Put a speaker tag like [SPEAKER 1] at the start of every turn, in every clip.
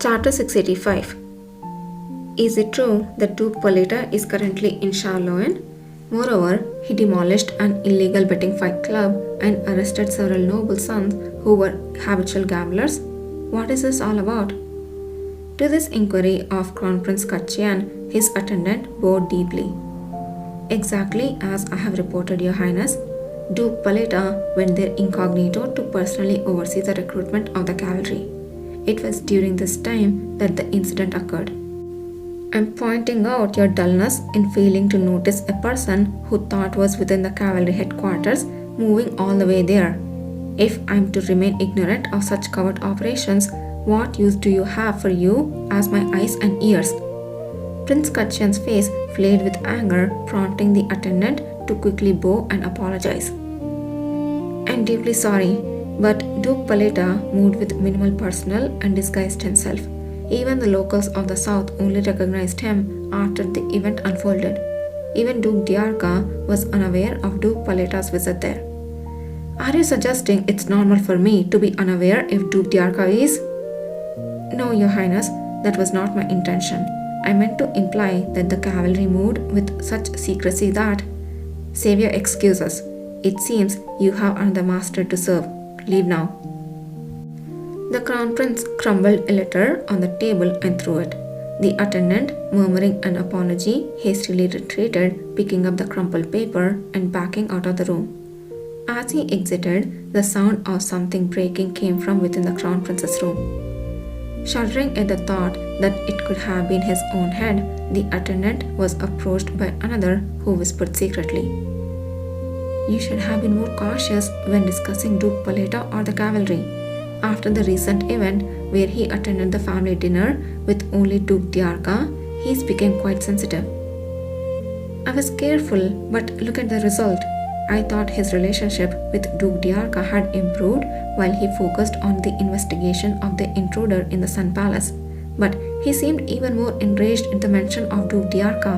[SPEAKER 1] Chapter 685. Is it true that Duke Paleta is currently in Charlotte? Moreover, he demolished an illegal betting fight club and arrested several noble sons who were habitual gamblers. What is this all about? To this inquiry of Crown Prince Kachyan, his attendant bowed deeply. Exactly as I have reported, Your Highness, Duke Paleta went there incognito to personally oversee the recruitment of the cavalry. It was during this time that the incident occurred. I'm pointing out your dullness in failing to notice a person who thought was within the cavalry headquarters moving all the way there. If I'm to remain ignorant of such covert operations, what use do you have for you as my eyes and ears? Prince Kachyan's face flared with anger, prompting the attendant to quickly bow and apologize. I'm deeply sorry, but Duke Paleta moved with minimal personnel and disguised himself. Even the locals of the south only recognized him after the event unfolded. Even Duke Diarca was unaware of Duke Paleta's visit there. Are you suggesting it's normal for me to be unaware if Duke Diarca is? No, Your Highness, that was not my intention. I meant to imply that the cavalry moved with such secrecy that... Save your excuses. It seems you have another master to serve. Leave now. The Crown Prince crumbled a letter on the table and threw it. The attendant, murmuring an apology, hastily retreated, picking up the crumpled paper and backing out of the room. As he exited, the sound of something breaking came from within the Crown Prince's room. Shuddering at the thought that it could have been his own head, the attendant was approached by another who whispered secretly, "You should have been more cautious when discussing Duke Paleta or the cavalry. After the recent event where he attended the family dinner with only Duke Diarca, he's became quite sensitive." I was careful, but look at the result. I thought his relationship with Duke Diarca had improved while he focused on the investigation of the intruder in the Sun Palace, but he seemed even more enraged at the mention of Duke Diarca.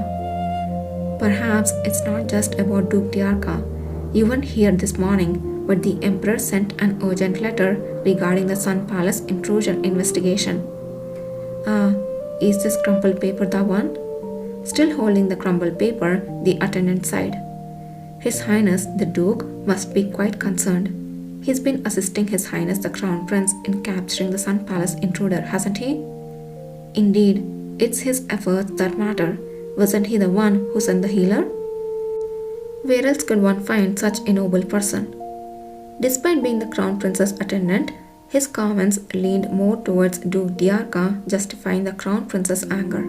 [SPEAKER 1] Perhaps it's not just about Duke Diarca. You weren't here this morning, but the Emperor sent an urgent letter regarding the Sun Palace intrusion investigation. Is this crumpled paper the one? Still holding the crumpled paper, the attendant sighed. His Highness the Duke must be quite concerned. He's been assisting His Highness the Crown Prince in capturing the Sun Palace intruder, hasn't he? Indeed, it's his efforts that matter. Wasn't he the one who sent the healer? Where else could one find such a noble person? Despite being the Crown Prince's attendant, his comments leaned more towards Duke Diarca, justifying the Crown Prince's anger.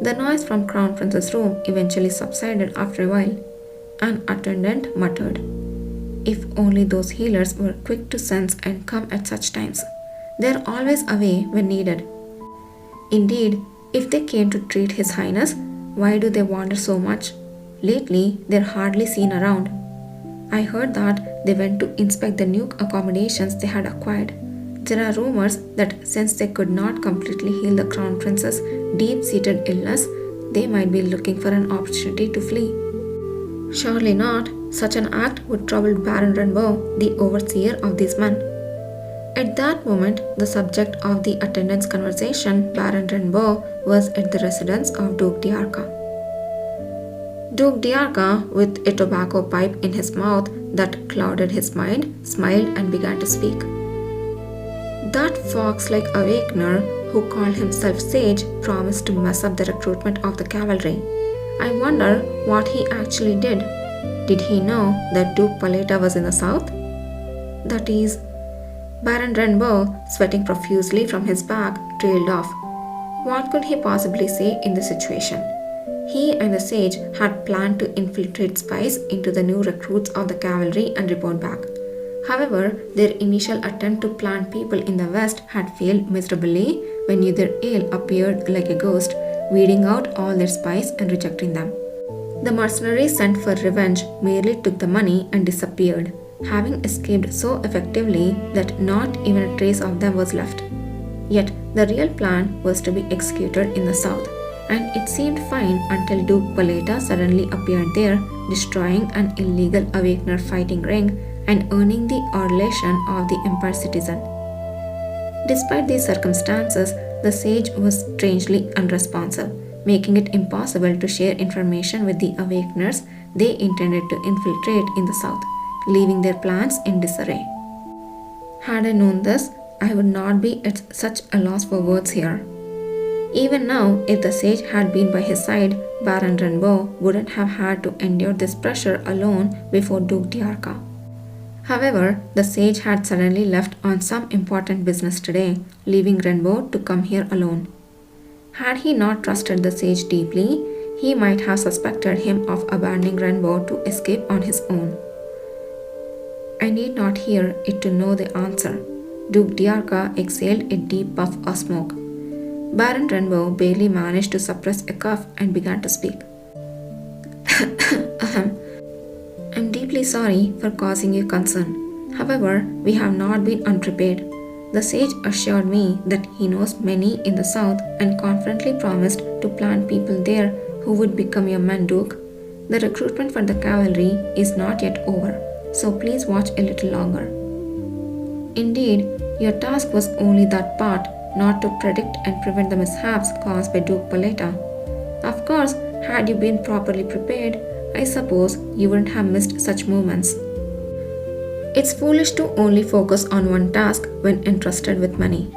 [SPEAKER 1] The noise from Crown Prince's room eventually subsided after a while. An attendant muttered, "If only those healers were quick to sense and come at such times. They're always away when needed. Indeed, if they came to treat His Highness, why do they wander so much? Lately, they're hardly seen around. I heard that they went to inspect the new accommodations they had acquired. There are rumors that since they could not completely heal the Crown Prince's deep-seated illness, they might be looking for an opportunity to flee." Surely not. Such an act would trouble Baron Renbow, the overseer of these men. At that moment, the subject of the attendant's conversation, Baron Renbow, was at the residence of Duke Diarca. Duke Diarca, with a tobacco pipe in his mouth that clouded his mind, smiled and began to speak. That fox-like awakener who called himself sage promised to mess up the recruitment of the cavalry. I wonder what he actually did. Did he know that Duke Paleta was in the south? That is... Baron Renbow, sweating profusely from his back, trailed off. What could he possibly say in the situation? He and the sage had planned to infiltrate spies into the new recruits of the cavalry and report back. However, their initial attempt to plant people in the west had failed miserably when Neither Ale appeared like a ghost, weeding out all their spies and rejecting them. The mercenaries sent for revenge merely took the money and disappeared, having escaped so effectively that not even a trace of them was left. Yet the real plan was to be executed in the south, and it seemed fine until Duke Paleta suddenly appeared there, destroying an illegal Awakener fighting ring and earning the adulation of the Empire citizen. Despite these circumstances, the sage was strangely unresponsive, making it impossible to share information with the awakeners they intended to infiltrate in the south, leaving their plans in disarray. Had I known this, I would not be at such a loss for words here. Even now, if the sage had been by his side, Baron Renbo wouldn't have had to endure this pressure alone before Duke Diarca. However, the sage had suddenly left on some important business today, leaving Renbo to come here alone. Had he not trusted the sage deeply, he might have suspected him of abandoning Renbo to escape on his own. I need not hear it to know the answer. Duke Diarca exhaled a deep puff of smoke. Baron Renbo barely managed to suppress a cough and began to speak. Ahem. I'm deeply sorry for causing you concern. However, we have not been unprepared. The sage assured me that he knows many in the south and confidently promised to plant people there who would become your men, Duke. The recruitment for the cavalry is not yet over, so please watch a little longer. Indeed, your task was only that part, not to predict and prevent the mishaps caused by Duke Paleta. Of course, had you been properly prepared, I suppose you wouldn't have missed such moments. It's foolish to only focus on one task when entrusted with money.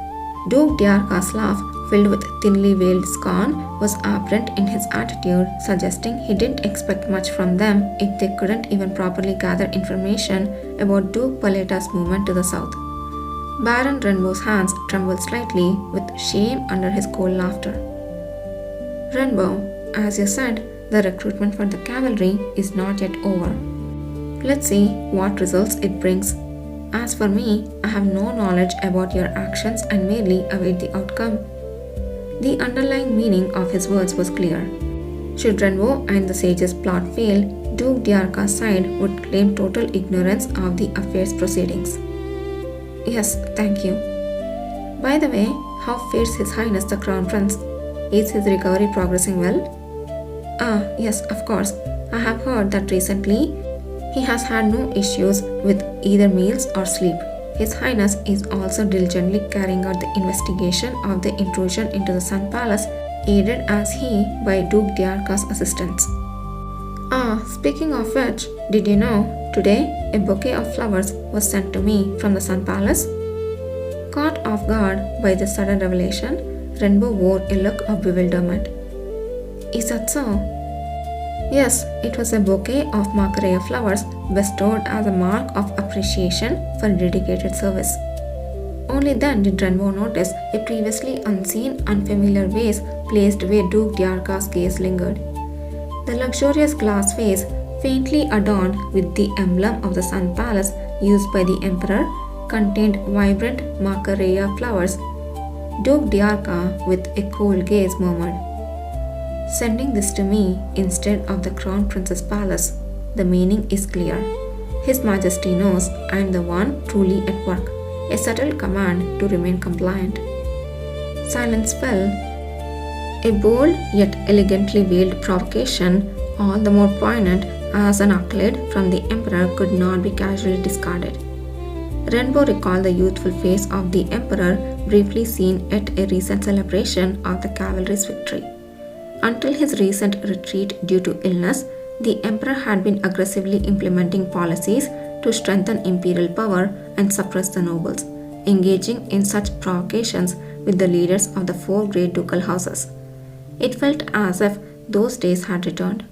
[SPEAKER 1] Duke Diarca's laugh, filled with thinly veiled scorn, was apparent in his attitude, suggesting he didn't expect much from them if they couldn't even properly gather information about Duke Paleta's movement to the south. Baron Renbo's hands trembled slightly with shame under his cold laughter. Renbo, as you said, the recruitment for the cavalry is not yet over. Let's see what results it brings. As for me, I have no knowledge about your actions and merely await the outcome. The underlying meaning of his words was clear. Should Renbo and the sage's plot fail, Duke Diarca's side would claim total ignorance of the affair's proceedings. Yes, thank you. By the way, how fares His Highness the Crown Prince? Is his recovery progressing well? Yes, of course. I have heard that recently he has had no issues with either meals or sleep. His Highness is also diligently carrying out the investigation of the intrusion into the Sun Palace, aided as he by Duke Diarca's assistance. Speaking of which, did you know, today a bouquet of flowers was sent to me from the Sun Palace? Caught off guard by this sudden revelation, Renbo wore a look of bewilderment. Is that so? Yes, it was a bouquet of Macaraya flowers bestowed as a mark of appreciation for dedicated service. Only then did Renbo notice a previously unseen, unfamiliar vase placed where Duke Diarca's gaze lingered. The luxurious glass vase, faintly adorned with the emblem of the Sun Palace used by the Emperor, contained vibrant Macaraya flowers. Duke Diarca, with a cold gaze, murmured, "Sending this to me instead of the Crown Prince's palace, the meaning is clear. His Majesty knows I am the one truly at work, a subtle command to remain compliant." Silence fell. A bold yet elegantly veiled provocation, all the more poignant as an accolade from the Emperor, could not be casually discarded. Renbo recalled the youthful face of the Emperor briefly seen at a recent celebration of the cavalry's victory. Until his recent retreat due to illness, the Emperor had been aggressively implementing policies to strengthen imperial power and suppress the nobles, engaging in such provocations with the leaders of the four great ducal houses. It felt as if those days had returned.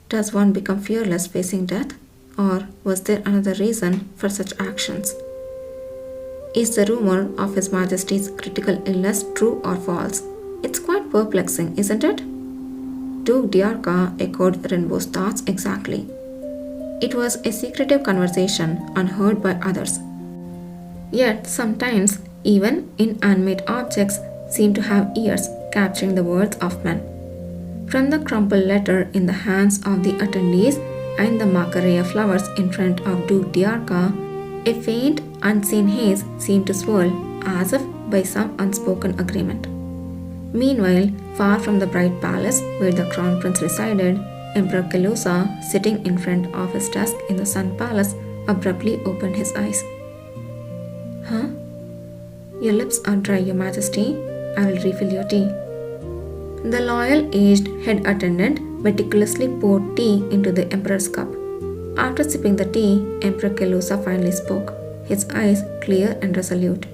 [SPEAKER 1] Does one become fearless facing death? Or was there another reason for such actions? Is the rumor of His Majesty's critical illness true or false? It's quite perplexing, isn't it? Duke Diarca echoed Renbo's thoughts exactly. It was a secretive conversation unheard by others. Yet sometimes even inanimate objects seem to have ears capturing the words of men. From the crumpled letter in the hands of the attendees and the Macaraya flowers in front of Duke Diarca, a faint, unseen haze seemed to swirl as if by some unspoken agreement. Meanwhile, far from the bright palace where the Crown Prince resided, Emperor Kalusa, sitting in front of his desk in the Sun Palace, abruptly opened his eyes. Huh? Your lips are dry, Your Majesty. I will refill your tea. The loyal aged head attendant meticulously poured tea into the emperor's cup. After sipping the tea, Emperor Kelusa finally spoke, his eyes clear and resolute.